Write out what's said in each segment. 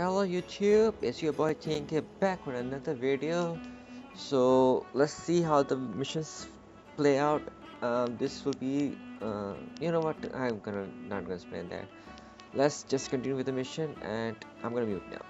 Hello YouTube, it's your boy TNK back with another video. So let's see how the missions play out. This will be, you know what? Not gonna spend that. Let's just continue with the mission, and I'm gonna mute now.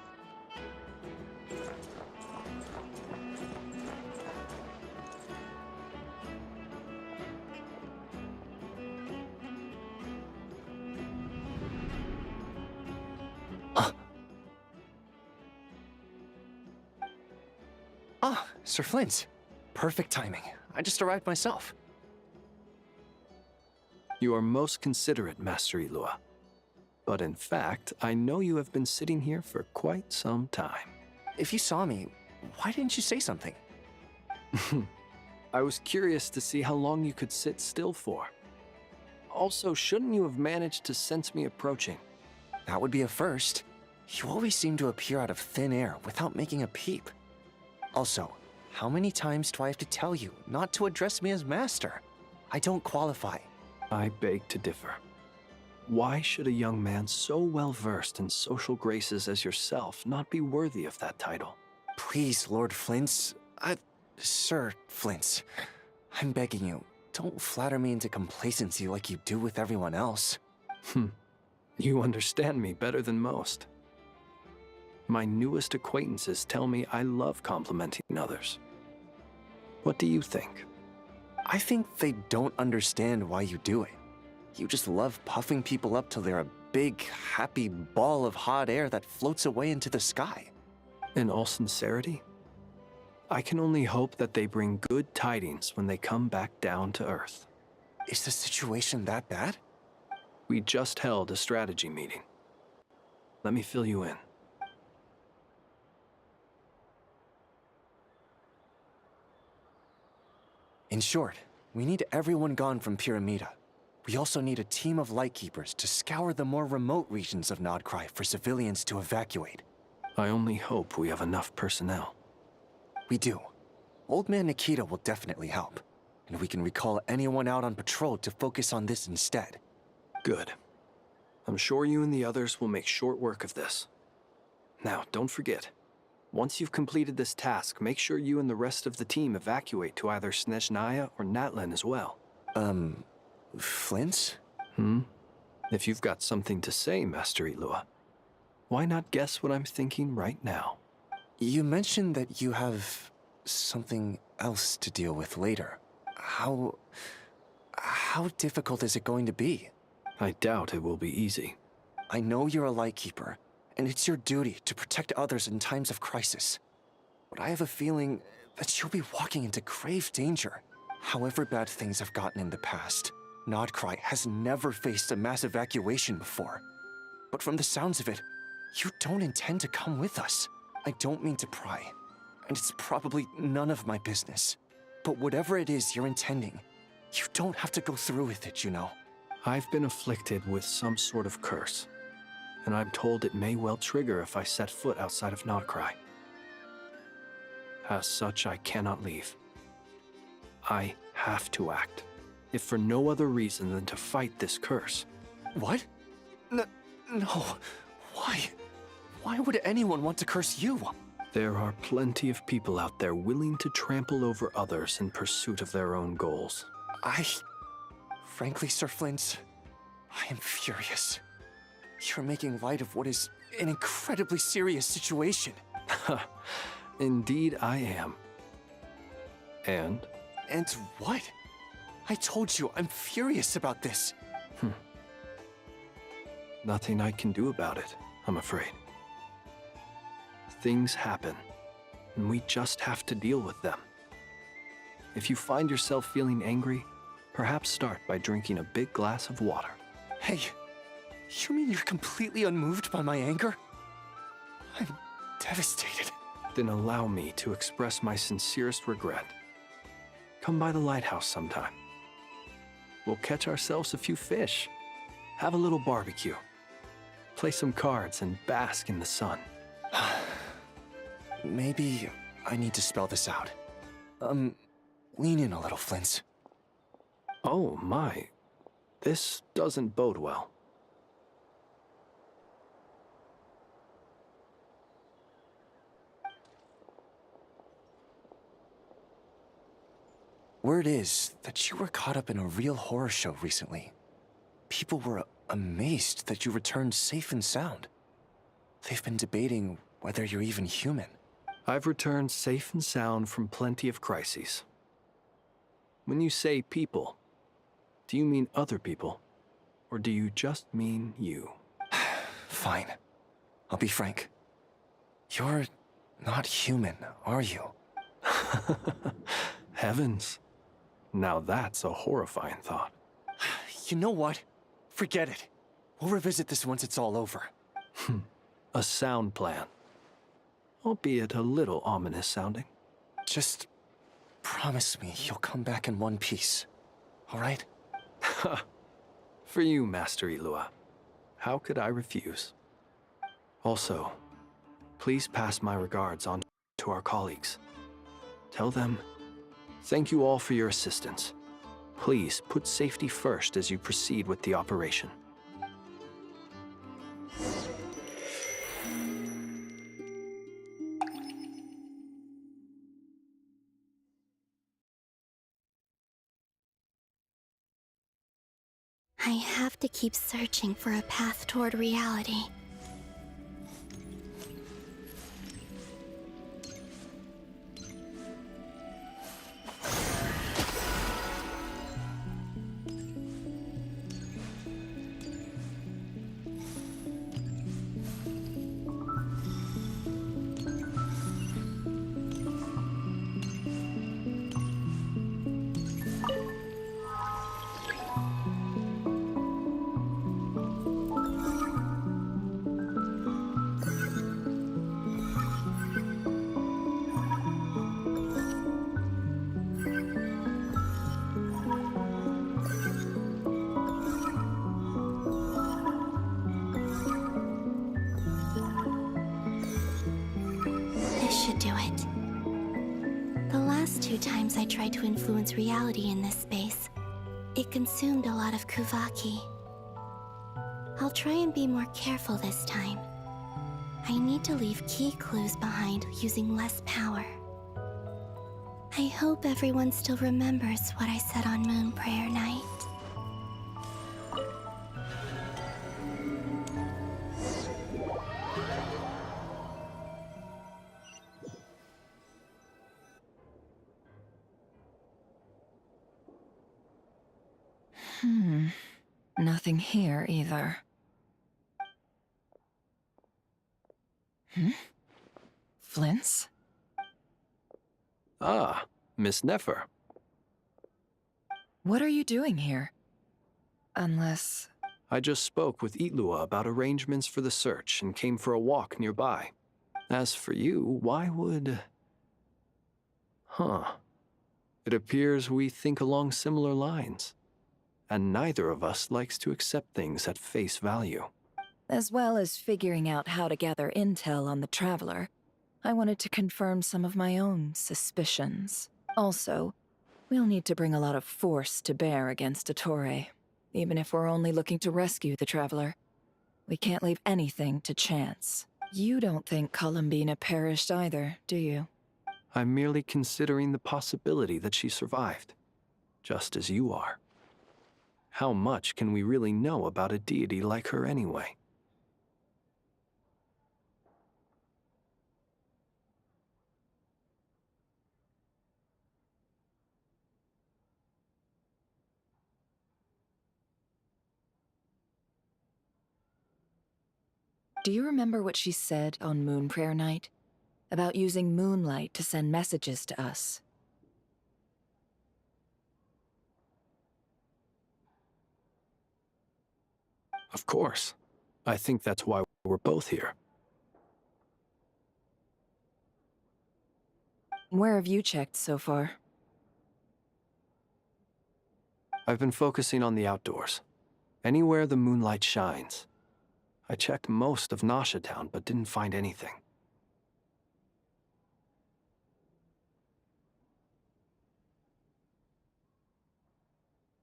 Sir Flint. Perfect timing. I just arrived myself. You are most considerate, Master Ilua. But in fact, I know you have been sitting here for quite some time. If you saw me, why didn't you say something? I was curious to see how long you could sit still for. Also, shouldn't you have managed to sense me approaching? That would be a first. You always seem to appear out of thin air without making a peep. Also, how many times do I have to tell you not to address me as master? I don't qualify. I beg to differ. Why should a young man so well versed in social graces as yourself not be worthy of that title? Please, Lord Flint's... Sir Flint's. I'm begging you, don't flatter me into complacency like you do with everyone else. You understand me better than most. My newest acquaintances tell me I love complimenting others. What do you think? I think they don't understand why you do it. You just love puffing people up till they're a big, happy ball of hot air that floats away into the sky. In all sincerity, I can only hope that they bring good tidings when they come back down to Earth. Is the situation that bad? We just held a strategy meeting. Let me fill you in. In short, we need everyone gone from Pyramida. We also need a team of lightkeepers to scour the more remote regions of Nodcry for civilians to evacuate. I only hope we have enough personnel. We do. Old Man Nikita will definitely help, and we can recall anyone out on patrol to focus on this instead. Good. I'm sure you and the others will make short work of this. Now, don't forget, once you've completed this task, make sure you and the rest of the team evacuate to either Snezhnaya or Natlan as well. Flint? If you've got something to say, Master Ilua, why not guess what I'm thinking right now? You mentioned that you have something else to deal with later. How difficult is it going to be? I doubt it will be easy. I know you're a lightkeeper, and it's your duty to protect others in times of crisis. But I have a feeling that you'll be walking into grave danger. However bad things have gotten in the past, Nodcry has never faced a mass evacuation before. But from the sounds of it, you don't intend to come with us. I don't mean to pry, and it's probably none of my business. But whatever it is you're intending, you don't have to go through with it, you know. I've been afflicted with some sort of curse, and I'm told it may well trigger if I set foot outside of Nodcry. As such, I cannot leave. I have to act, if for no other reason than to fight this curse. What? No. Why? Why would anyone want to curse you? There are plenty of people out there willing to trample over others in pursuit of their own goals. Frankly, Sir Flint, I am furious. You're making light of what is an incredibly serious situation. Indeed I am. And? And what? I told you I'm furious about this. Nothing I can do about it, I'm afraid. Things happen, and we just have to deal with them. If you find yourself feeling angry, perhaps start by drinking a big glass of water. Hey, you mean you're completely unmoved by my anger? I'm devastated. Then allow me to express my sincerest regret. Come by the lighthouse sometime. We'll catch ourselves a few fish, have a little barbecue, play some cards, and bask in the sun. Maybe I need to spell this out. Lean in a little, Flint. Oh my, this doesn't bode well. Word is that you were caught up in a real horror show recently. People were amazed that you returned safe and sound. They've been debating whether you're even human. I've returned safe and sound from plenty of crises. When you say people, do you mean other people? Or do you just mean you? Fine. I'll be frank. You're not human, are you? Heavens. Now that's a horrifying thought. You know what? Forget it. We'll revisit this once it's all over. A sound plan. Albeit a little ominous sounding. Just promise me you'll come back in one piece, all right? For you, Master Ilua. How could I refuse? Also, please pass my regards on to our colleagues. Tell them, thank you all for your assistance. Please put safety first as you proceed with the operation. I have to keep searching for a path toward reality. This should do it. The last 2 times I tried to influence reality in this space, it consumed a lot of Kuvaki. I'll try and be more careful this time. I need to leave key clues behind using less power. I hope everyone still remembers what I said on Moon Prayer Night. Nothing here either. Flints? Ah, Miss Nefer. What are you doing here? Unless... I just spoke with Itlua about arrangements for the search and came for a walk nearby. As for you, why would... It appears we think along similar lines. And neither of us likes to accept things at face value. As well as figuring out how to gather intel on the Traveler, I wanted to confirm some of my own suspicions. Also, we'll need to bring a lot of force to bear against Ettore, even if we're only looking to rescue the Traveler. We can't leave anything to chance. You don't think Columbina perished either, do you? I'm merely considering the possibility that she survived, just as you are. How much can we really know about a deity like her anyway? Do you remember what she said on Moon Prayer Night? About using moonlight to send messages to us? Of course. I think that's why we're both here. Where have you checked so far? I've been focusing on the outdoors. Anywhere the moonlight shines. I checked most of Nasha Town, but didn't find anything.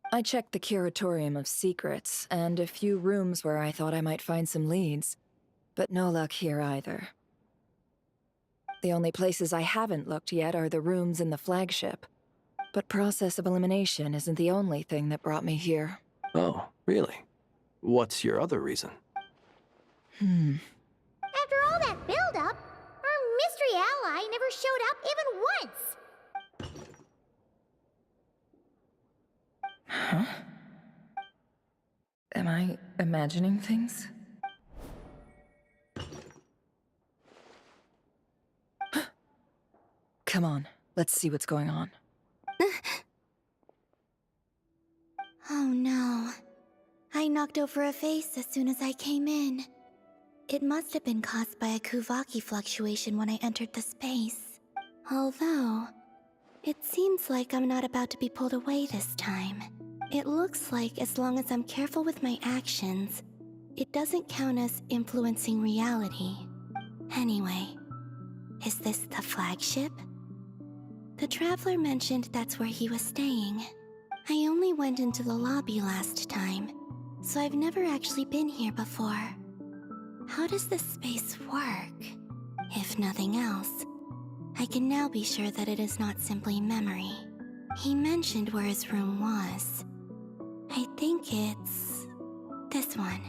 I checked the Curatorium of Secrets, and a few rooms where I thought I might find some leads. But no luck here either. The only places I haven't looked yet are the rooms in the flagship. But process of elimination isn't the only thing that brought me here. Oh, really? What's your other reason? After all that build-up, our mystery ally never showed up even once. Huh? Am I imagining things? Come on, let's see what's going on. Oh no. I knocked over a vase as soon as I came in. It must have been caused by a Kuvaki fluctuation when I entered the space. Although, it seems like I'm not about to be pulled away this time. It looks like as long as I'm careful with my actions, it doesn't count as influencing reality. Anyway, is this the flagship? The Traveler mentioned that's where he was staying. I only went into the lobby last time, so I've never actually been here before. How does this space work? If nothing else, I can now be sure that it is not simply memory. He mentioned where his room was. I think it's this one.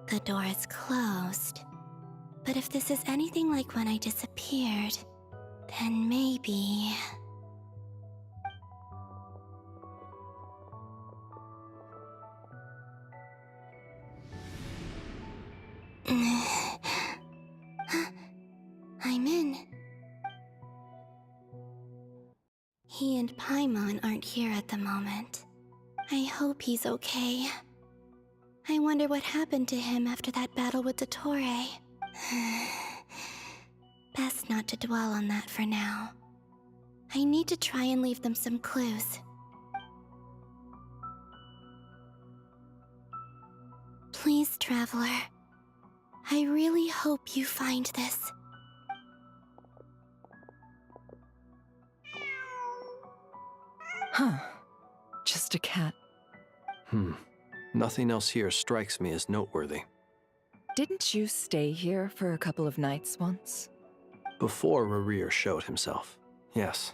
The door is closed. But if this is anything like when I disappeared, then maybe... I'm in. He and Paimon aren't here at the moment. I hope he's okay. I wonder what happened to him after that battle with Dottore. Best not to dwell on that for now. I need to try and leave them some clues. Please, Traveler. I really hope you find this. Huh. Just a cat. Nothing else here strikes me as noteworthy. Didn't you stay here for a couple of nights once? Before Rerir showed himself, yes.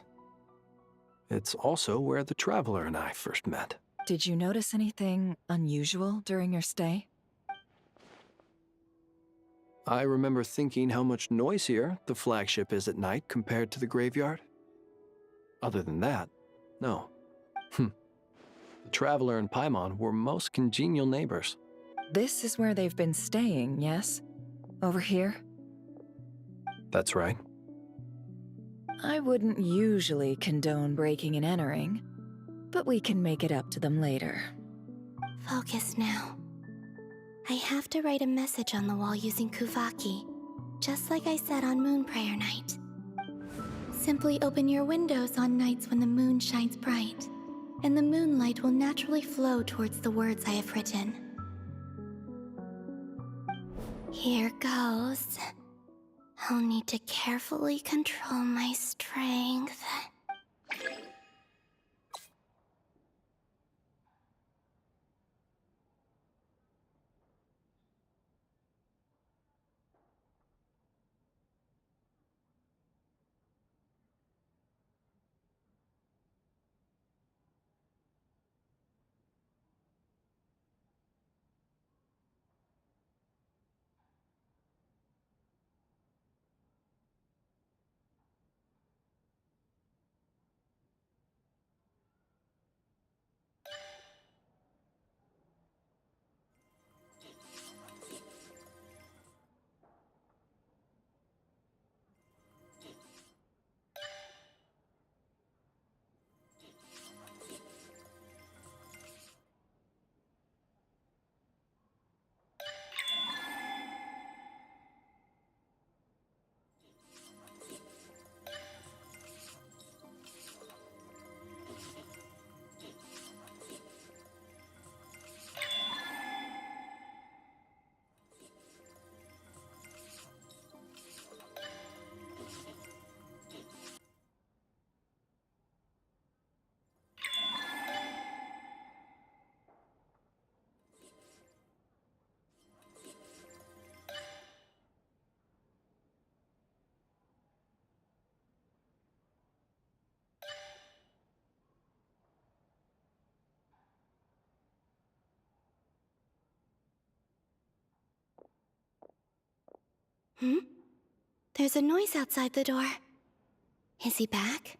It's also where the Traveler and I first met. Did you notice anything unusual during your stay? I remember thinking how much noisier the flagship is at night compared to the graveyard. Other than that, no. The Traveler and Paimon were most congenial neighbors. This is where they've been staying, yes? Over here? That's right. I wouldn't usually condone breaking and entering, but we can make it up to them later. Focus now. I have to write a message on the wall using Kuvaki, just like I said on Moon Prayer Night. Simply open your windows on nights when the moon shines bright, and the moonlight will naturally flow towards the words I have written. Here goes. I'll need to carefully control my strength. Hmm? There's a noise outside the door. Is he back?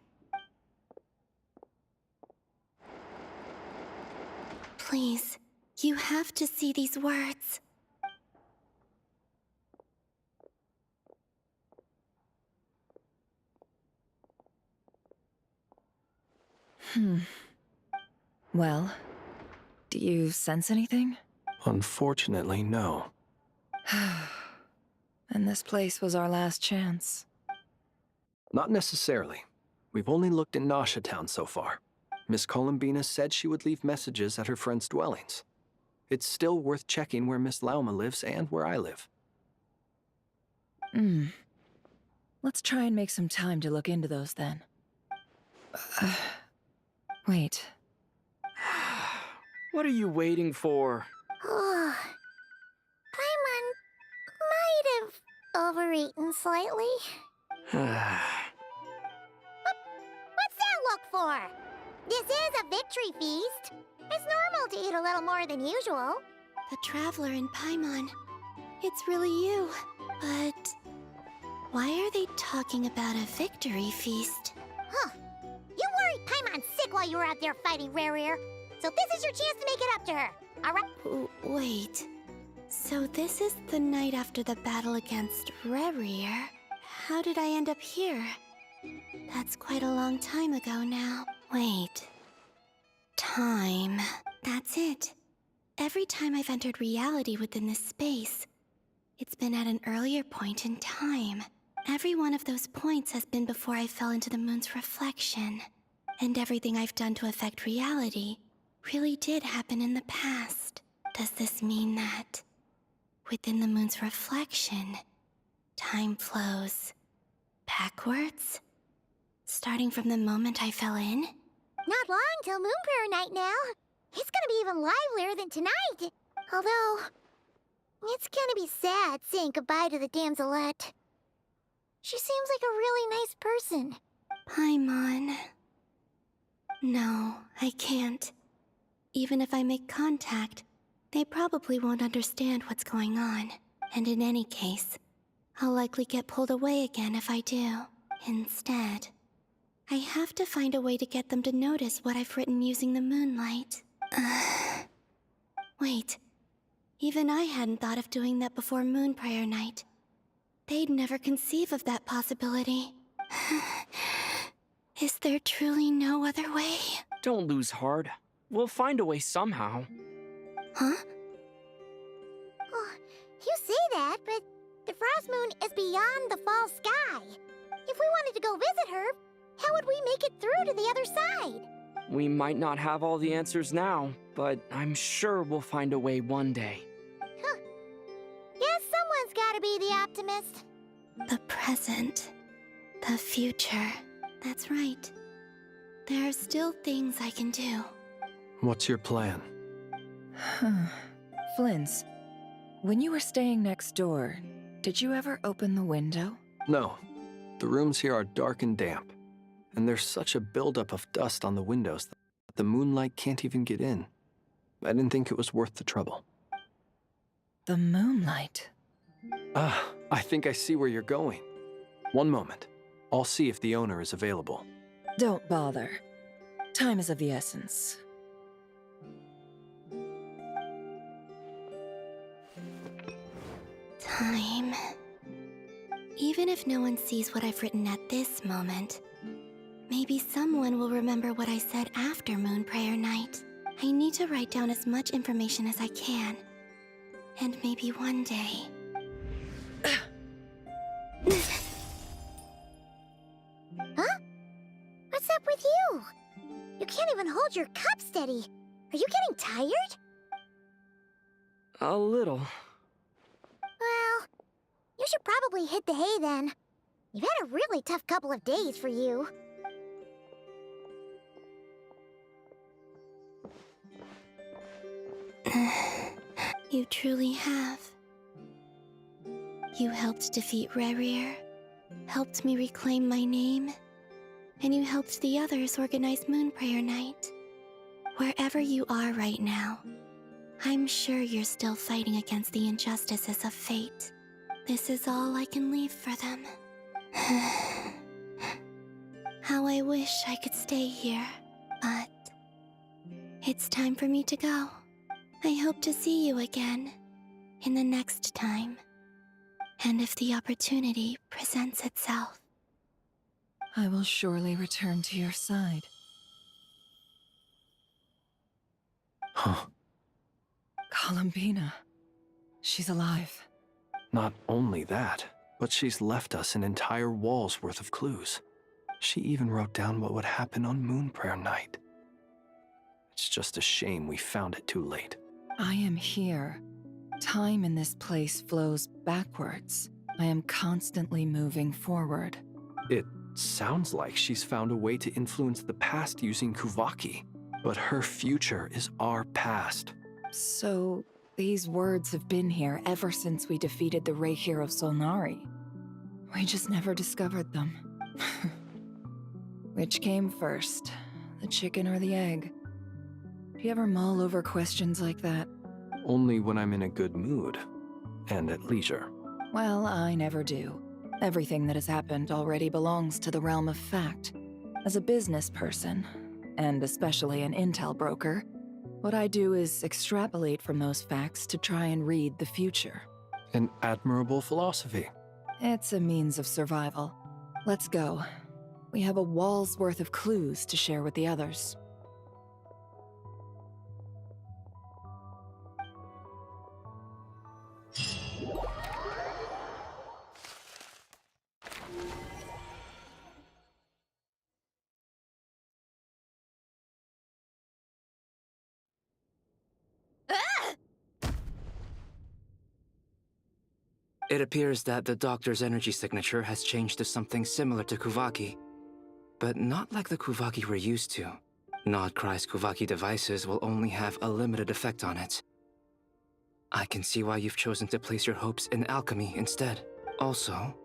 Please, you have to see these words. Well, do you sense anything? Unfortunately, no. And this place was our last chance. Not necessarily. We've only looked in Nasha Town so far. Miss Columbina said she would leave messages at her friends' dwellings. It's still worth checking where Miss Lauma lives and where I live. Let's try and make some time to look into those then. Wait. What are you waiting for? Paimon might have overeaten slightly. What's that look for? This is a victory feast. It's normal to eat a little more than usual. The Traveler in Paimon. It's really you. But why are they talking about a victory feast? Huh. You worried Paimon sick while you were out there fighting Rerir. So this is your chance to make it up to her. Alright? Wait. So this is the night after the battle against Rerir. How did I end up here? That's quite a long time ago now. Wait. Time. That's it. Every time I've entered reality within this space, it's been at an earlier point in time. Every one of those points has been before I fell into the moon's reflection. And everything I've done to affect reality really did happen in the past. Does this mean that within the moon's reflection, time flows backwards? Starting from the moment I fell in? Not long till Moon Prayer Night now. It's gonna be even livelier than tonight. Although, it's gonna be sad saying goodbye to the damselette. She seems like a really nice person. Paimon. No, I can't. Even if I make contact, they probably won't understand what's going on. And in any case, I'll likely get pulled away again if I do. Instead, I have to find a way to get them to notice what I've written using the moonlight. Wait. Even I hadn't thought of doing that before Moon Prayer Night. They'd never conceive of that possibility. Is there truly no other way? Don't lose heart. We'll find a way somehow. Huh? Oh, you say that, but the Frost Moon is beyond the fall sky. If we wanted to go visit her, how would we make it through to the other side? We might not have all the answers now, but I'm sure we'll find a way one day. Huh. Guess someone's gotta be the optimist. The present. The future. That's right. There are still things I can do. What's your plan? Flint's, when you were staying next door, did you ever open the window? No. The rooms here are dark and damp, and there's such a buildup of dust on the windows that the moonlight can't even get in. I didn't think it was worth the trouble. The moonlight. I think I see where you're going. One moment. I'll see if the owner is available. Don't bother. Time is of the essence. Time. Even if no one sees what I've written at this moment, maybe someone will remember what I said after Moon Prayer Night. I need to write down as much information as I can. And maybe one day... Huh? What's up with you? You can't even hold your cup steady. Are you getting tired? A little. Well, you should probably hit the hay then. You've had a really tough couple of days for you. You truly have. You helped defeat Rerir, helped me reclaim my name, and you helped the others organize Moon Prayer Night. Wherever you are right now, I'm sure you're still fighting against the injustices of fate. This is all I can leave for them. How I wish I could stay here, but it's time for me to go. I hope to see you again in the next time, and if the opportunity presents itself. I will surely return to your side. Huh. Columbina. She's alive. Not only that, but she's left us an entire wall's worth of clues. She even wrote down what would happen on Moon Prayer Night. It's just a shame we found it too late. I am here. Time in this place flows backwards. I am constantly moving forward. It sounds like she's found a way to influence the past using Kuvaki, but her future is our past. So, these words have been here ever since we defeated the Ray hero Solnari. We just never discovered them. Which came first, the chicken or the egg? Do you ever mull over questions like that? Only when I'm in a good mood and at leisure. Well, I never do. Everything that has happened already belongs to the realm of fact. As a business person, and especially an intel broker, what I do is extrapolate from those facts to try and read the future. An admirable philosophy. It's a means of survival. Let's go. We have a wall's worth of clues to share with the others. It appears that the doctor's energy signature has changed to something similar to Kuvaki, but not like the Kuvaki we're used to. Nodcry's Kuvaki devices will only have a limited effect on it. I can see why you've chosen to place your hopes in alchemy instead. Also,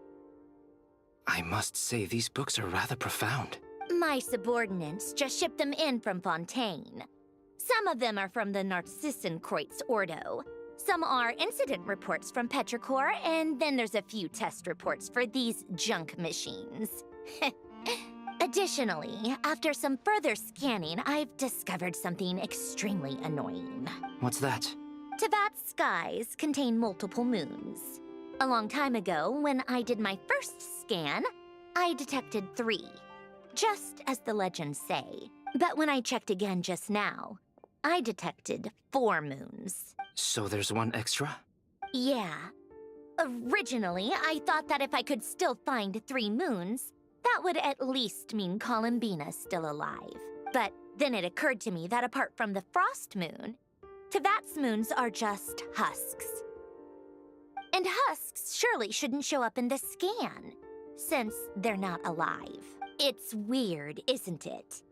I must say these books are rather profound. My subordinates just shipped them in from Fontaine. Some of them are from the Narcissenkreuz Ordo. Some are incident reports from Petrichor, and then there's a few test reports for these junk machines. Additionally, after some further scanning, I've discovered something extremely annoying. What's that? Tevat's skies contain multiple moons. A long time ago, when I did my first scan, I detected 3, just as the legends say. But when I checked again just now, I detected 4 moons. So there's one extra? Yeah. Originally, I thought that if I could still find 3 moons, that would at least mean Columbina's still alive. But then it occurred to me that apart from the frost moon, Tevat's moons are just husks. And husks surely shouldn't show up in the scan, since they're not alive. It's weird, isn't it?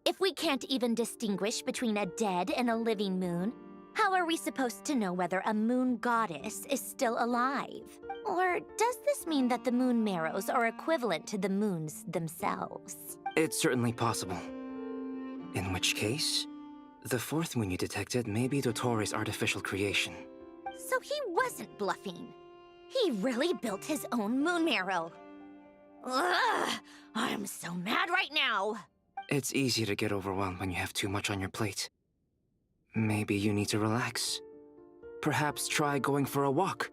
If we can't even distinguish between a dead and a living moon, how are we supposed to know whether a moon goddess is still alive? Or does this mean that the moon marrows are equivalent to the moons themselves? It's certainly possible. In which case, the 4th moon you detected may be Dottore artificial creation. So he wasn't bluffing. He really built his own moon marrow. Ugh! I'm so mad right now! It's easy to get overwhelmed when you have too much on your plate. Maybe you need to relax. Perhaps try going for a walk.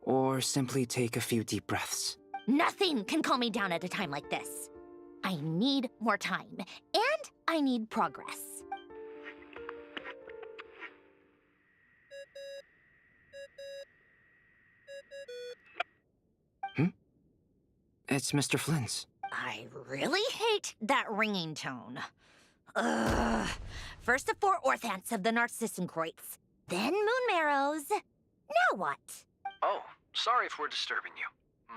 Or simply take a few deep breaths. Nothing can calm me down at a time like this. I need more time, and I need progress. It's Mr. Flynn's. I really hate that ringing tone. Ugh. First the 4 orthants of the Narcissenkreuz, then moon marrows. Now what? Oh, sorry if we're disturbing you.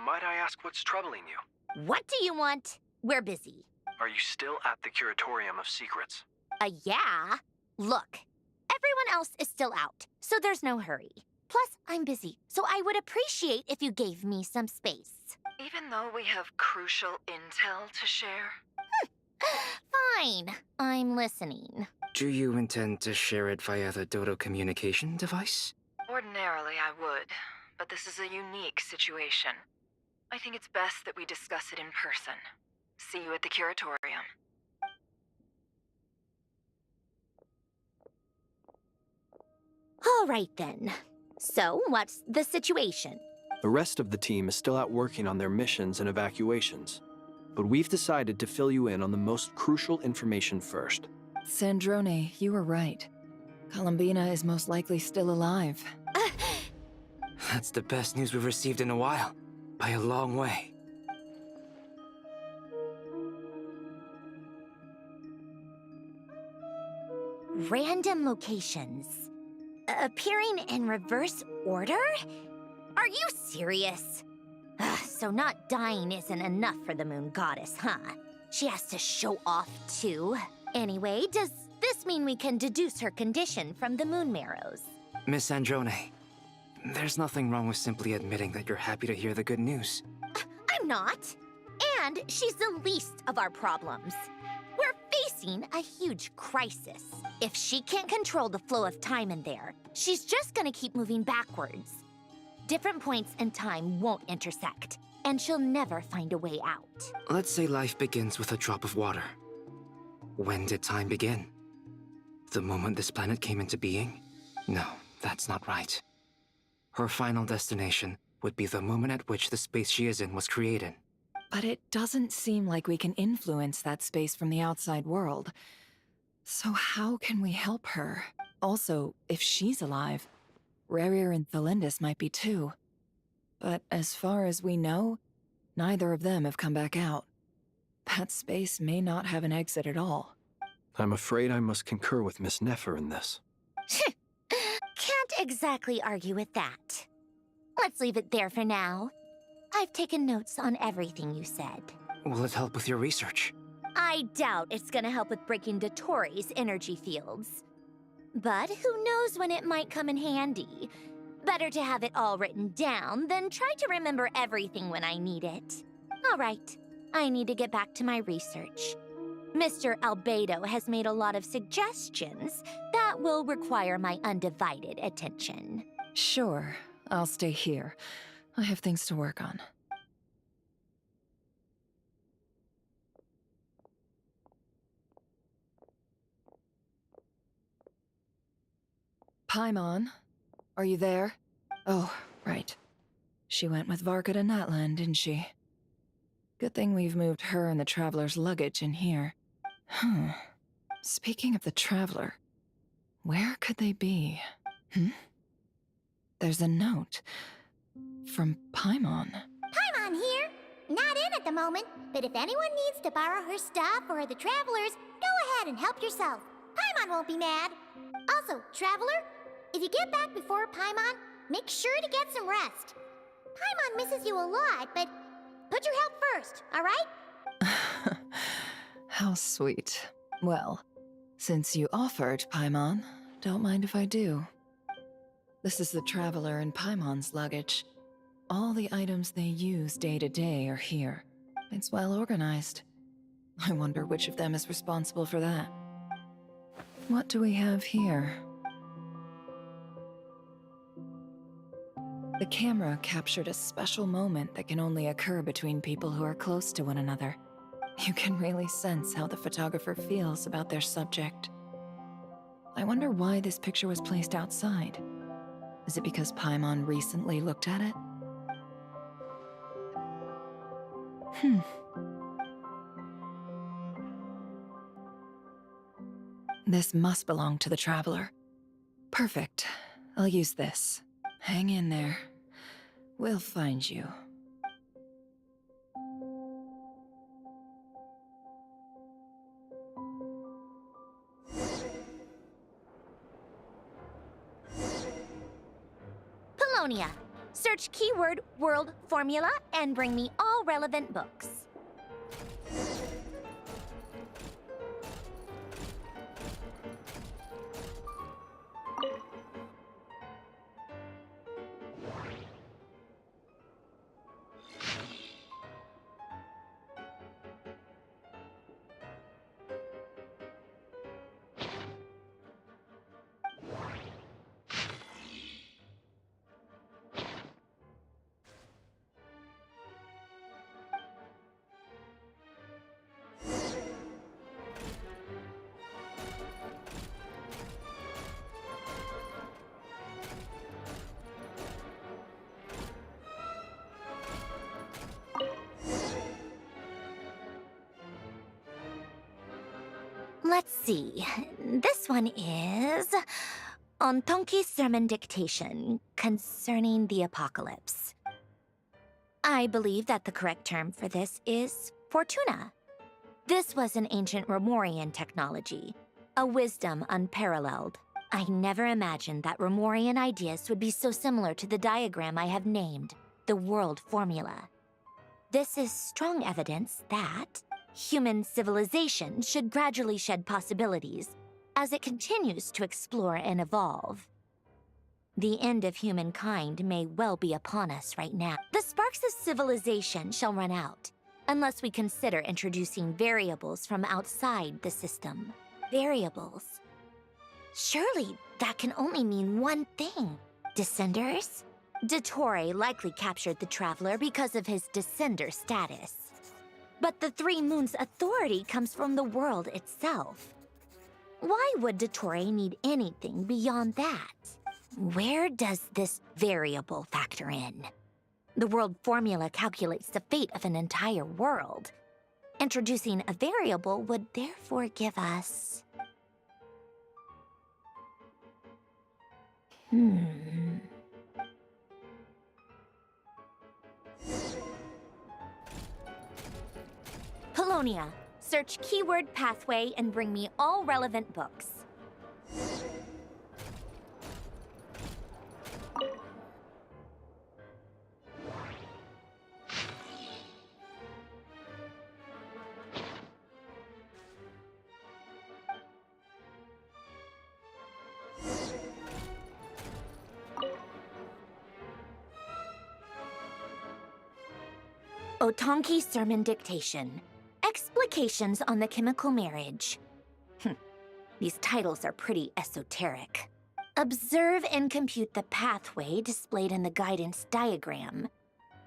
Might I ask what's troubling you? What do you want? We're busy. Are you still at the Curatorium of Secrets? Yeah? Look, everyone else is still out, so there's no hurry. Plus, I'm busy, so I would appreciate if you gave me some space. Even though we have crucial intel to share? Fine, I'm listening. Do you intend to share it via the Dodo communication device? Ordinarily I would, but this is a unique situation. I think it's best that we discuss it in person. See you at the curatorium. All right then. So, what's the situation? The rest of the team is still out working on their missions and evacuations, but we've decided to fill you in on the most crucial information first. Sandrone, you were right. Columbina is most likely still alive. That's the best news we've received in a while, by a long way. Random locations. Appearing in reverse order? Are you serious? So not dying isn't enough for the moon goddess, huh? She has to show off too. Anyway, does this mean we can deduce her condition from the moon marrows? Miss Androne, there's nothing wrong with simply admitting that you're happy to hear the good news. I'm not. And she's the least of our problems. We're facing a huge crisis. If she can't control the flow of time in there, she's just gonna keep moving backwards. Different points in time won't intersect, and she'll never find a way out. Let's say life begins with a drop of water. When did time begin? The moment this planet came into being? No, that's not right. Her final destination would be the moment at which the space she is in was created. But it doesn't seem like we can influence that space from the outside world. So how can we help her? Also, if she's alive, Rerir and Thelindis might be too. But as far as we know, neither of them have come back out. That space may not have an exit at all. I'm afraid I must concur with Miss Nefer in this. Can't exactly argue with that. Let's leave it there for now. I've taken notes on everything you said. Will it help with your research? I doubt it's gonna help with breaking Dotori's energy fields. But who knows when it might come in handy. Better to have it all written down than try to remember everything when I need it. All right, I need to get back to my research. Mr. Albedo has made a lot of suggestions that will require my undivided attention. Sure, I'll stay here. I have things to work on. Paimon, are you there? Oh, right. She went with Varka to Natlan, didn't she? Good thing we've moved her and the Traveler's luggage in here. Speaking of the Traveler, where could they be? There's a note. From Paimon. Paimon here. Not in at the moment, but if anyone needs to borrow her stuff or the Traveler's, go ahead and help yourself. Paimon won't be mad. Also, Traveler, if you get back before Paimon, make sure to get some rest. Paimon misses you a lot, but put your health first, all right? How sweet. Well, since you offered, Paimon, don't mind if I do. This is the Traveler and Paimon's luggage. All the items they use day to day are here. It's well organized. I wonder which of them is responsible for that. What do we have here? The camera captured a special moment that can only occur between people who are close to one another. You can really sense how the photographer feels about their subject. I wonder why this picture was placed outside. Is it because Paimon recently looked at it? This must belong to the Traveler. Perfect. I'll use this. Hang in there. We'll find you. Polonia. Search keyword world formula and bring me all relevant books. see. This one is on Tonki's sermon dictation concerning the apocalypse. I believe that the correct term for this is Fortuna. This was an ancient Remorian technology, a wisdom unparalleled. I never imagined that Remorian ideas would be so similar to the diagram I have named, the world formula. This is strong evidence that human civilization should gradually shed possibilities as it continues to explore and evolve. The end of humankind may well be upon us right now. The sparks of civilization shall run out, unless we consider introducing variables from outside the system. Variables. Surely that can only mean one thing. Descenders? Dottore likely captured the Traveler because of his descender status. But the Three Moons' authority comes from the world itself. Why would Dottore need anything beyond that? Where does this variable factor in? The world formula calculates the fate of an entire world. Introducing a variable would therefore give us... Polonia, search keyword pathway and bring me all relevant books. Otonki's sermon dictation. Explications on the chemical marriage. These titles are pretty esoteric. Observe and compute the pathway displayed in the guidance diagram.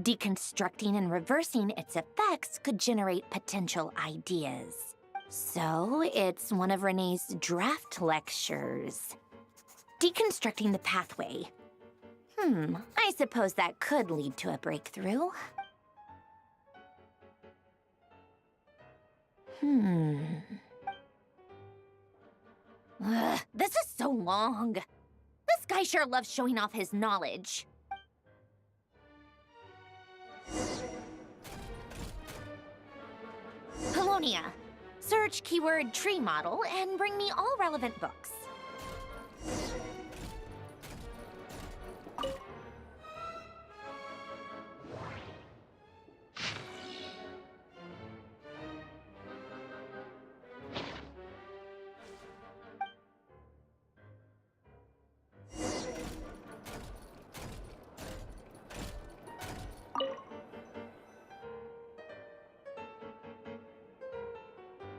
Deconstructing and reversing its effects could generate potential ideas. So, it's one of Renee's draft lectures. Deconstructing the pathway. I suppose that could lead to a breakthrough. This is so long. This guy sure loves showing off his knowledge. Polonia, search keyword tree model and bring me all relevant books.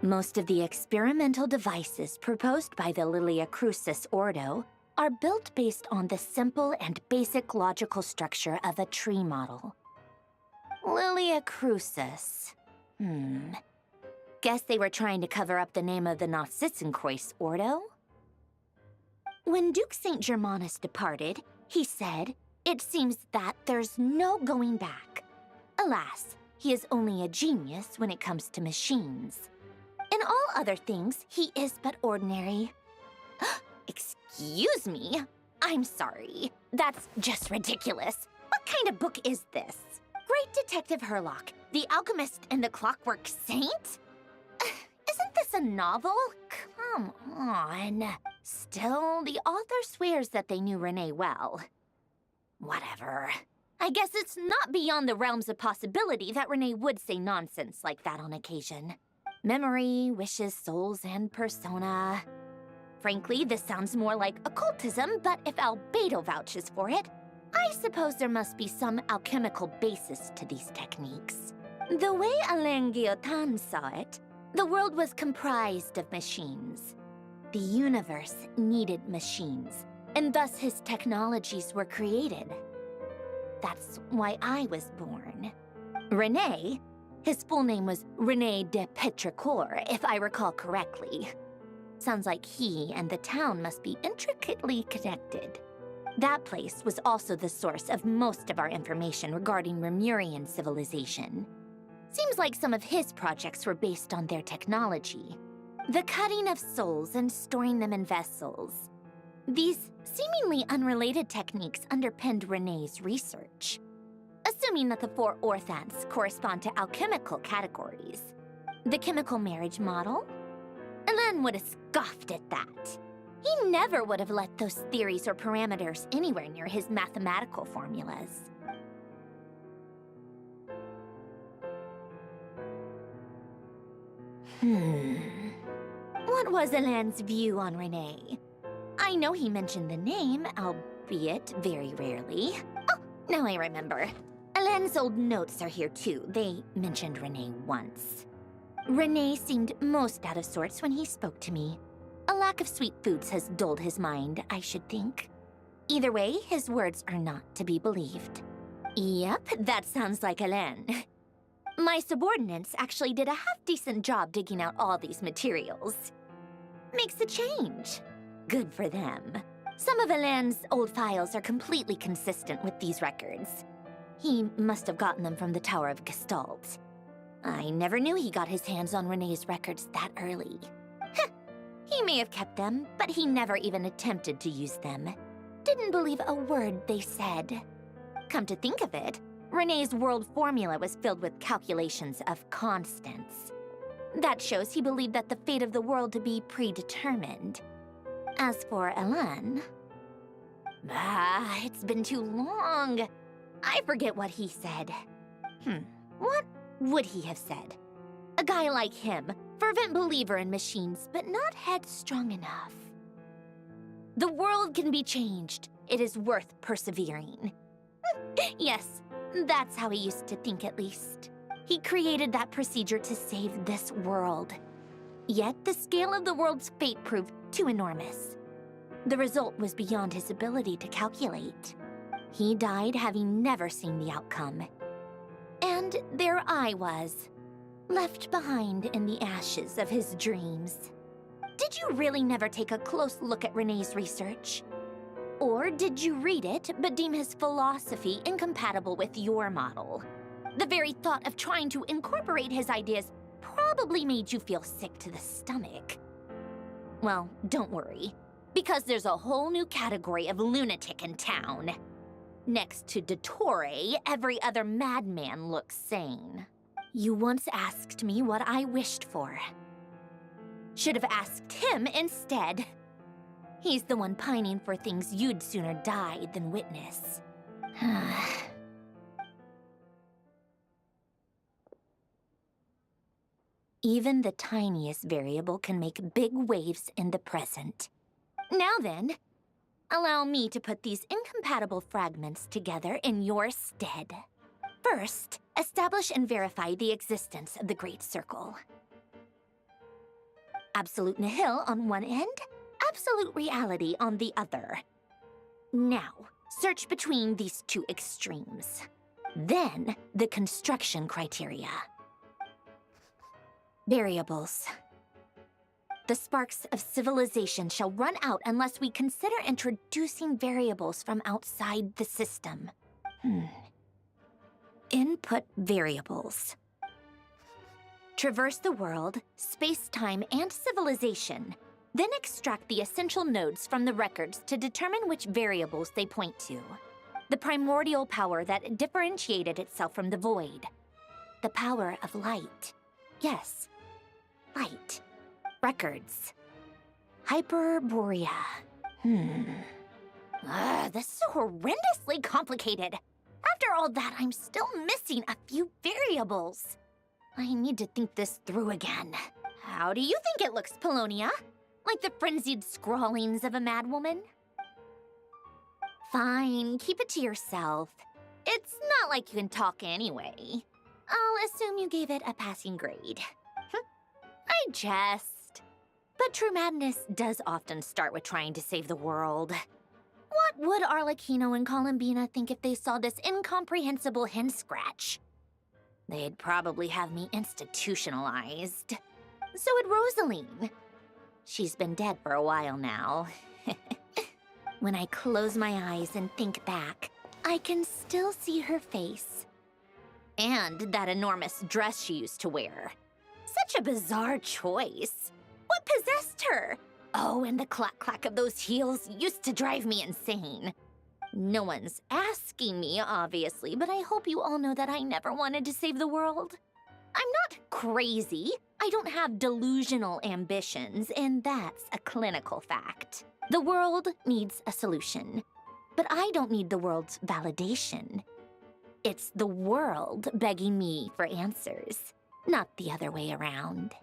Most of the experimental devices proposed by the Lilia Crucis Ordo are built based on the simple and basic logical structure of a tree model. Lilia Crucis. Guess they were trying to cover up the name of the Nausitzenkreuz Ordo? When Duke St. Germanus departed, he said, "It seems that there's no going back." Alas, he is only a genius when it comes to machines. In all other things, he is but ordinary. Excuse me? I'm sorry. That's just ridiculous. What kind of book is this? Great Detective Herlock, The Alchemist and the Clockwork Saint? Isn't this a novel? Come on. Still, the author swears that they knew Renee well. Whatever. I guess it's not beyond the realms of possibility that Renee would say nonsense like that on occasion. Memory, wishes, souls, and persona. Frankly, this sounds more like occultism, but if Albedo vouches for it, I suppose there must be some alchemical basis to these techniques. The way Alain Guillotin saw it, the world was comprised of machines. The universe needed machines, and thus his technologies were created. That's why I was born. René, his full name was René de Petrichor, if I recall correctly. Sounds like he and the town must be intricately connected. That place was also the source of most of our information regarding Remurian civilization. Seems like some of his projects were based on their technology. The cutting of souls and storing them in vessels. These seemingly unrelated techniques underpinned Renee's research. Assuming that the 4 orthants correspond to alchemical categories. The chemical marriage model? Elen would have scoffed at that. He never would have let those theories or parameters anywhere near his mathematical formulas. What was Elen's view on Renee? I know he mentioned the name, albeit very rarely. Oh, now I remember. Elen's old notes are here too. They mentioned Renee once. Renee seemed most out of sorts when he spoke to me. A lack of sweet foods has dulled his mind, I should think. Either way, his words are not to be believed. Yep, that sounds like Elen. My subordinates actually did a half-decent job digging out all these materials. Makes a change. Good for them. Some of Elen's old files are completely consistent with these records. He must have gotten them from the Tower of Gestalt. I never knew he got his hands on Renee's records that early. Heh, he may have kept them, but he never even attempted to use them. Didn't believe a word they said. Come to think of it, Renee's world formula was filled with calculations of constants. That shows he believed that the fate of the world to be predetermined. As for Elen... it's been too long. I forget what he said. What would he have said? A guy like him, fervent believer in machines, but not headstrong enough. The world can be changed. It is worth persevering. Yes, that's how he used to think at least. He created that procedure to save this world. Yet the scale of the world's fate proved too enormous. The result was beyond his ability to calculate. He died having never seen the outcome. And there I was, left behind in the ashes of his dreams. Did you really never take a close look at Renee's research? Or did you read it but deem his philosophy incompatible with your model? The very thought of trying to incorporate his ideas probably made you feel sick to the stomach. Well, don't worry, because there's a whole new category of lunatic in town. Next to Dottore, every other madman looks sane. You once asked me what I wished for. Should have asked him instead. He's the one pining for things you'd sooner die than witness. Even the tiniest variable can make big waves in the present. Now then, allow me to put these incompatible fragments together in your stead. First, establish and verify the existence of the Great Circle. Absolute nihil on one end, absolute reality on the other. Now, search between these two extremes. Then, the construction criteria. Variables. The sparks of civilization shall run out unless we consider introducing variables from outside the system. Input variables. Traverse the world, space-time, and civilization. Then extract the essential nodes from the records to determine which variables they point to. The primordial power that differentiated itself from the void. The power of light. Yes, light. Records. Hyperborea. This is horrendously complicated. After all that, I'm still missing a few variables. I need to think this through again. How do you think it looks, Polonia? Like the frenzied scrawlings of a madwoman? Fine, keep it to yourself. It's not like you can talk anyway. I'll assume you gave it a passing grade. I jest. But true madness does often start with trying to save the world. What would Arlecchino and Columbina think if they saw this incomprehensible hen scratch? They'd probably have me institutionalized. So would Rosaline. She's been dead for a while now. When I close my eyes and think back, I can still see her face. And that enormous dress she used to wear. Such a bizarre choice. What possessed her? Oh, and the clack-clack of those heels used to drive me insane. No one's asking me, obviously, but I hope you all know that I never wanted to save the world. I'm not crazy. I don't have delusional ambitions, and that's a clinical fact. The world needs a solution, but I don't need the world's validation. It's the world begging me for answers, not the other way around.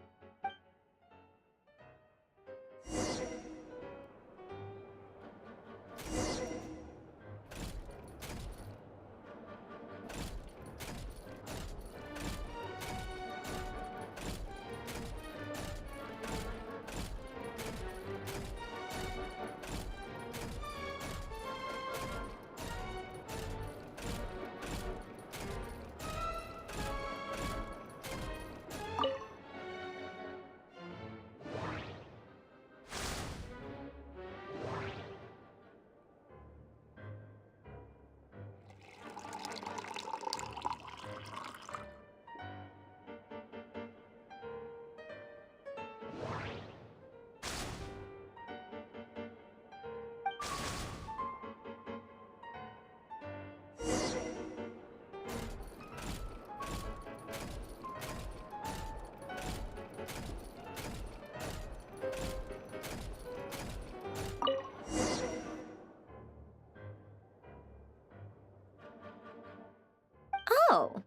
Oh,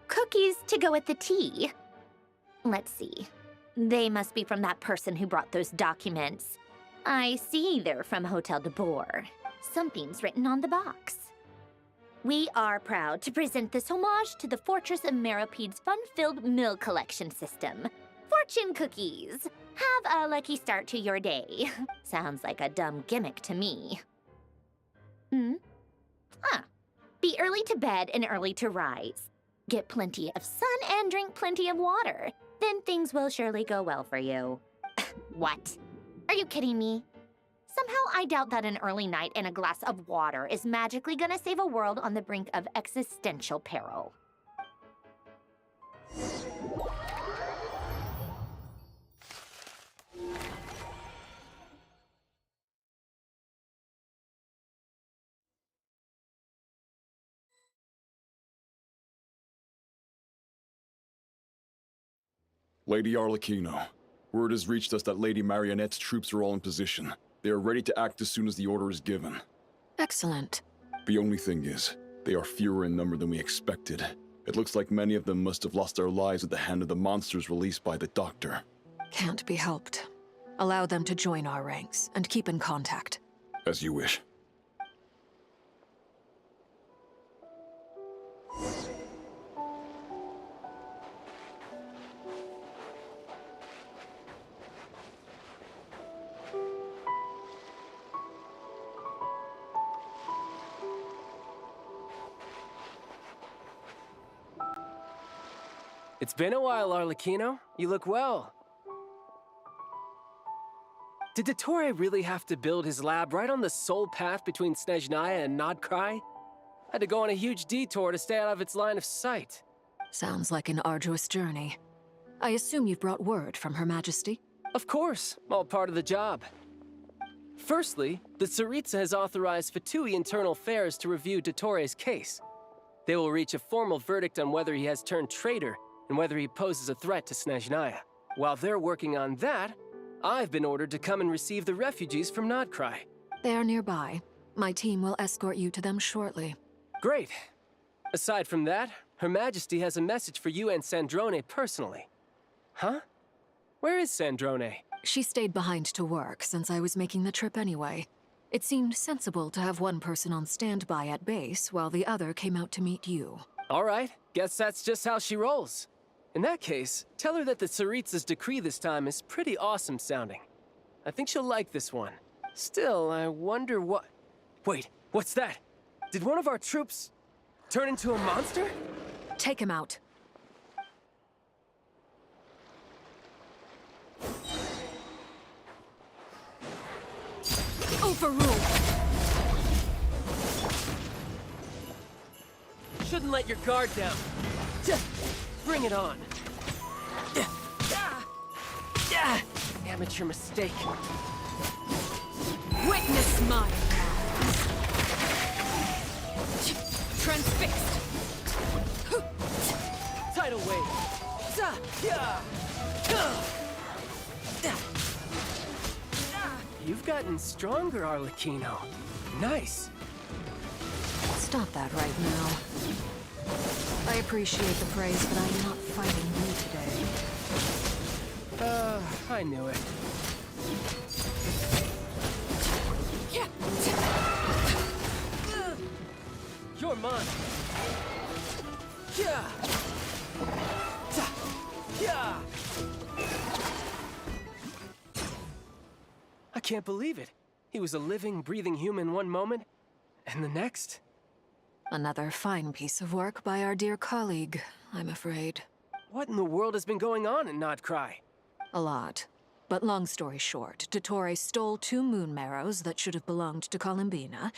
cookies to go with the tea. Let's see. They must be from that person who brought those documents. I see they're from Hotel de Boer. Something's written on the box. We are proud to present this homage to the Fortress of Meropede's fun-filled mill collection system. Fortune cookies. Have a lucky start to your day. Sounds like a dumb gimmick to me. Be early to bed and early to rise. Get plenty of sun and drink plenty of water. Then things will surely go well for you. What? Are you kidding me? Somehow I doubt that an early night and a glass of water is magically gonna save a world on the brink of existential peril. Lady Arlecchino, word has reached us that Lady Marionette's troops are all in position. They are ready to act as soon as the order is given. Excellent. The only thing is, they are fewer in number than we expected. It looks like many of them must have lost their lives at the hand of the monsters released by the Doctor. Can't be helped. Allow them to join our ranks and keep in contact. As you wish. It's been a while, Arlecchino. You look well. Did Dottore really have to build his lab right on the sole path between Snezhnaya and Nodcry? Had to go on a huge detour to stay out of its line of sight. Sounds like an arduous journey. I assume you've brought word from Her Majesty? Of course, all part of the job. Firstly, the Tsaritsa has authorized Fatui Internal Affairs to review Dottore's case. They will reach a formal verdict on whether he has turned traitor and whether he poses a threat to Snezhnaya. While they're working on that, I've been ordered to come and receive the refugees from Nodcry. They are nearby. My team will escort you to them shortly. Great. Aside from that, Her Majesty has a message for you and Sandrone personally. Huh? Where is Sandrone? She stayed behind to work since I was making the trip anyway. It seemed sensible to have one person on standby at base while the other came out to meet you. All right, guess that's just how she rolls. In that case, tell her that the Tsaritsa's decree this time is pretty awesome sounding. I think she'll like this one. Still, I wonder what... Wait, what's that? Did one of our troops turn into a monster? Take him out. Overruled! Shouldn't let your guard down. Bring it on. Amateur mistake. Witness my transfixed. Tidal wave. You've gotten stronger, Arlecchino. Nice. Stop that right now. I appreciate the praise, but I'm not fighting you today. I knew it. You're mine. Yeah. Yeah. I can't believe it. He was a living, breathing human one moment, and the next? Another fine piece of work by our dear colleague, I'm afraid. What in the world has been going on in Nodcry? A lot. But long story short, Dottore stole 2 moon marrows that should have belonged to Columbina,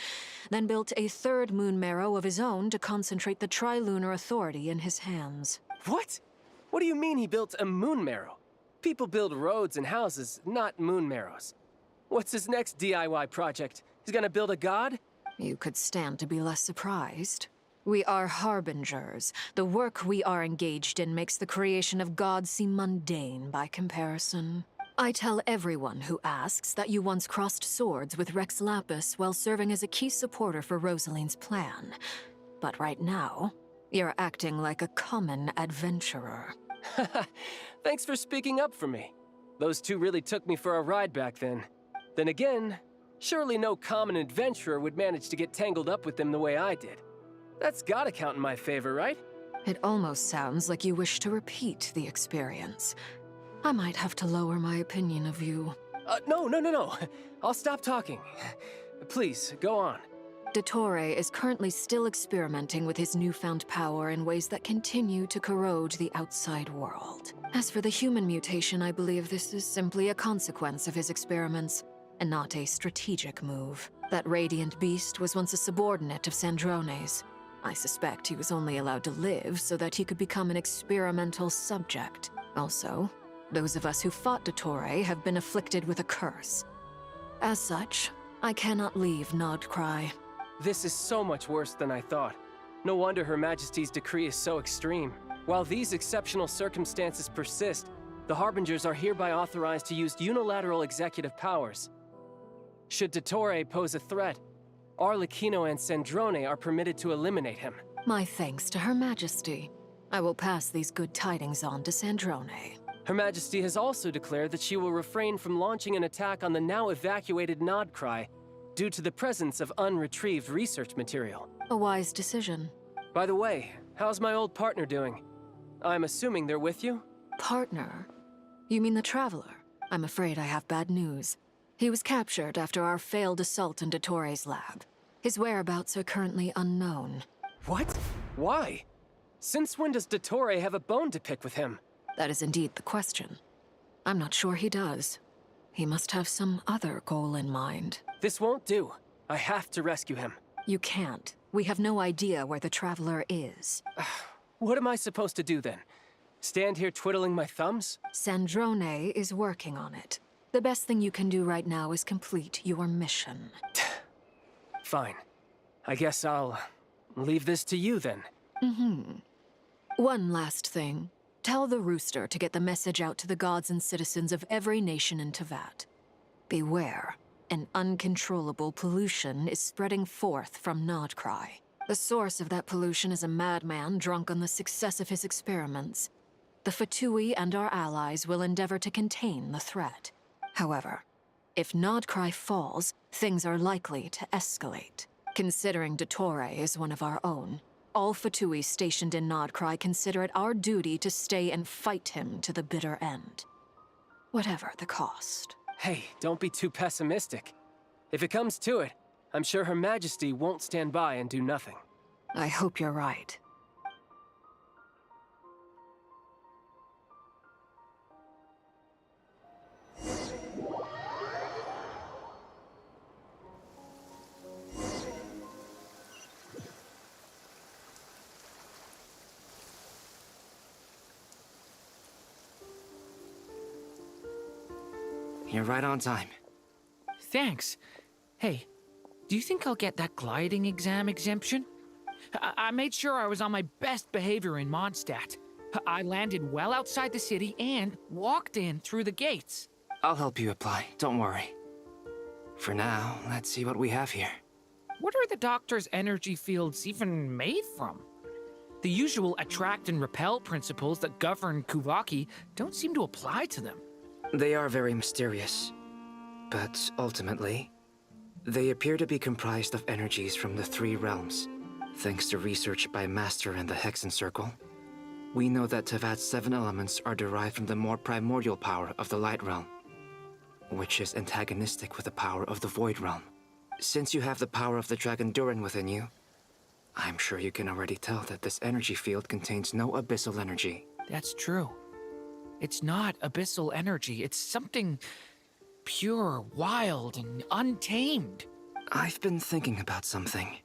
then built a 3rd moon marrow of his own to concentrate the Trilunar Authority in his hands. What? What do you mean he built a moon marrow? People build roads and houses, not moon marrows. What's his next DIY project? He's gonna build a god? You could stand to be less surprised. We are harbingers. The work we are engaged in makes the creation of gods seem mundane by comparison. I tell everyone who asks that you once crossed swords with Rex Lapis while serving as a key supporter for Rosaline's plan. But right now, you're acting like a common adventurer. Thanks for speaking up for me. Those 2 really took me for a ride back then. Then again, surely no common adventurer would manage to get tangled up with them the way I did. That's gotta count in my favor, right? It almost sounds like you wish to repeat the experience. I might have to lower my opinion of you. No. I'll stop talking. Please, go on. Dottore is currently still experimenting with his newfound power in ways that continue to corrode the outside world. As for the human mutation, I believe this is simply a consequence of his experiments, and not a strategic move. That radiant beast was once a subordinate of Sandrone's. I suspect he was only allowed to live so that he could become an experimental subject. Also, those of us who fought Dottore have been afflicted with a curse. As such, I cannot leave Nodcry. This is so much worse than I thought. No wonder Her Majesty's decree is so extreme. While these exceptional circumstances persist, the Harbingers are hereby authorized to use unilateral executive powers. Should Dottore pose a threat, Arlecchino and Sandrone are permitted to eliminate him. My thanks to Her Majesty. I will pass these good tidings on to Sandrone. Her Majesty has also declared that she will refrain from launching an attack on the now evacuated Nodcry due to the presence of unretrieved research material. A wise decision. By the way, how's my old partner doing? I'm assuming they're with you? Partner? You mean the Traveler? I'm afraid I have bad news. He was captured after our failed assault in Dottore's lab. His whereabouts are currently unknown. What? Why? Since when does Dottore have a bone to pick with him? That is indeed the question. I'm not sure he does. He must have some other goal in mind. This won't do. I have to rescue him. You can't. We have no idea where the Traveler is. What am I supposed to do then? Stand here twiddling my thumbs? Sandrone is working on it. The best thing you can do right now is complete your mission. Fine. I guess I'll leave this to you then. One last thing. Tell the Rooster to get the message out to the gods and citizens of every nation in Teyvat. Beware. An uncontrollable pollution is spreading forth from Nodcry. The source of that pollution is a madman drunk on the success of his experiments. The Fatui and our allies will endeavor to contain the threat. However, if Nodcry falls, things are likely to escalate. Considering Dottore is one of our own, all Fatui stationed in Nodcry consider it our duty to stay and fight him to the bitter end. Whatever the cost. Hey, don't be too pessimistic. If it comes to it, I'm sure Her Majesty won't stand by and do nothing. I hope you're right. You're right on time. Thanks. Hey, do you think I'll get that gliding exam exemption? I made sure I was on my best behavior in Mondstadt. I landed well outside the city and walked in through the gates. I'll help you apply, don't worry. For now, let's see what we have here. What are the doctor's energy fields even made from? The usual attract and repel principles that govern Kuvaki don't seem to apply to them. They are very mysterious, but ultimately, they appear to be comprised of energies from the three realms. Thanks to research by Master and the Hexen Circle, we know that Tevat's 7 elements are derived from the more primordial power of the Light Realm, which is antagonistic with the power of the Void Realm. Since you have the power of the Dragon Durin within you, I'm sure you can already tell that this energy field contains no abyssal energy. That's true. It's not abyssal energy. It's something pure, wild, and untamed. I've been thinking about something.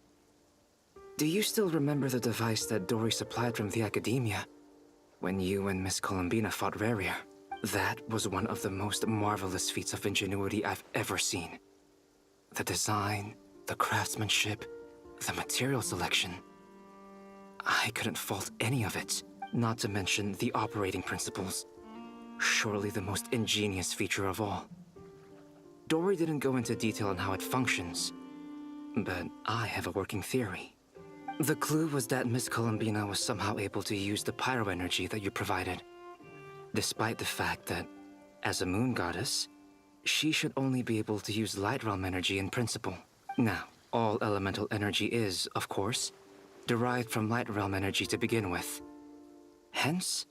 Do you still remember the device that Dory supplied from the Academia when you and Miss Columbina fought Rarier? That was one of the most marvelous feats of ingenuity I've ever seen. The design, the craftsmanship, the material selection. I couldn't fault any of it, not to mention the operating principles. Surely the most ingenious feature of all. Dory didn't go into detail on how it functions, but I have a working theory. The clue was that Miss Columbina was somehow able to use the pyro energy that you provided, despite the fact that, as a moon goddess, she should only be able to use light realm energy in principle. Now, all elemental energy is, of course, derived from light realm energy to begin with. Hence,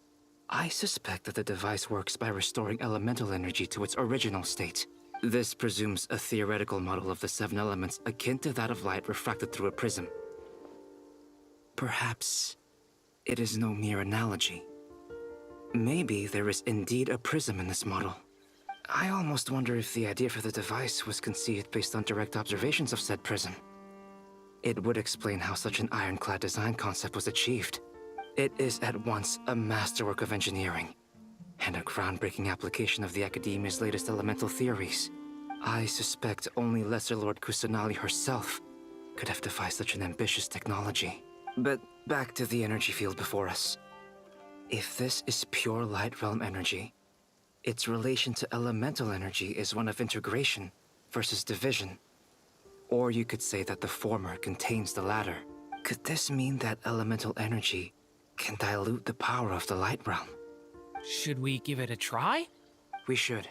I suspect that the device works by restoring elemental energy to its original state. This presumes a theoretical model of the 7 elements akin to that of light refracted through a prism. Perhaps it is no mere analogy. Maybe there is indeed a prism in this model. I almost wonder if the idea for the device was conceived based on direct observations of said prism. It would explain how such an ironclad design concept was achieved. It is at once a masterwork of engineering and a groundbreaking application of the Academia's latest elemental theories. I suspect only Lesser Lord Kusanali herself could have devised such an ambitious technology. But back to the energy field before us. If this is pure light realm energy, its relation to elemental energy is one of integration versus division. Or you could say that the former contains the latter. Could this mean that elemental energy can dilute the power of the light realm? Should we give it a try? We should.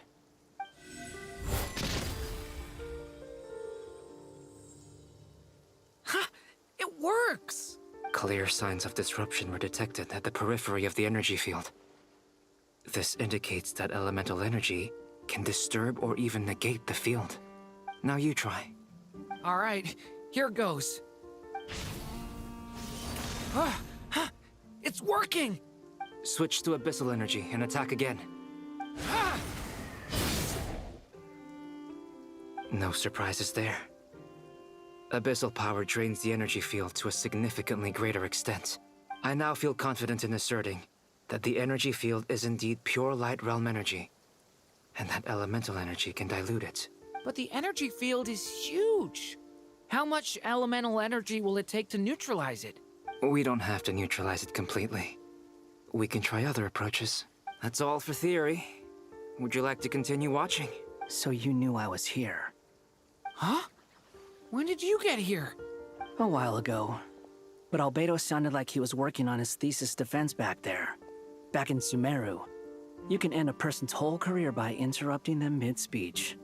Ha! It works! Clear signs of disruption were detected at the periphery of the energy field. This indicates that elemental energy can disturb or even negate the field. Now you try. All right, here goes. It's working! Switch to abyssal energy and attack again. No surprises there. Abyssal power drains the energy field to a significantly greater extent. I now feel confident in asserting that the energy field is indeed pure light realm energy, and that elemental energy can dilute it. But the energy field is huge. How much elemental energy will it take to neutralize it? We don't have to neutralize it completely. We can try other approaches. That's all for theory. Would you like to continue watching? So you knew I was here. Huh? When did you get here? A while ago. But Albedo sounded like he was working on his thesis defense back there. Back in Sumeru. You can end a person's whole career by interrupting them mid-speech.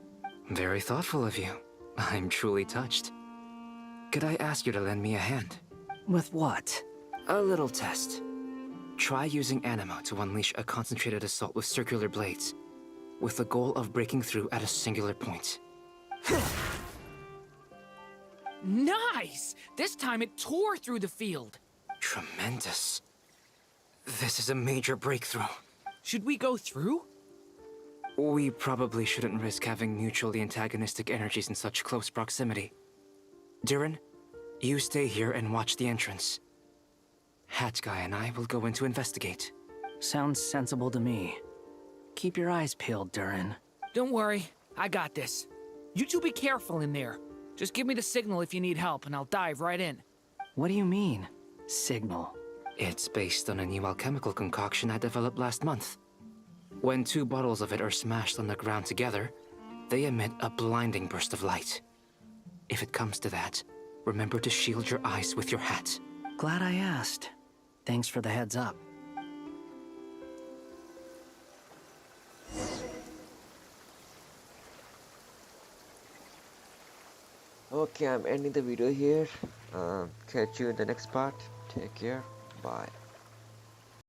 Very thoughtful of you. I'm truly touched. Could I ask you to lend me a hand? With what? A little test. Try using Anima to unleash a concentrated assault with circular blades, with the goal of breaking through at a singular point. Nice! This time it tore through the field. Tremendous. This is a major breakthrough. Should we go through? We probably shouldn't risk having mutually antagonistic energies in such close proximity. Durin, you stay here and watch the entrance. Hat Guy and I will go in to investigate. Sounds sensible to me. Keep your eyes peeled, Durin. Don't worry, I got this. You two be careful in there. Just give me the signal if you need help, and I'll dive right in. What do you mean, signal? It's based on a new alchemical concoction I developed last month. When 2 bottles of it are smashed on the ground together, they emit a blinding burst of light. If it comes to that, remember to shield your eyes with your hat. Glad I asked. Thanks for the heads up. Okay, I'm ending the video here. Catch you in the next part. Take care. Bye.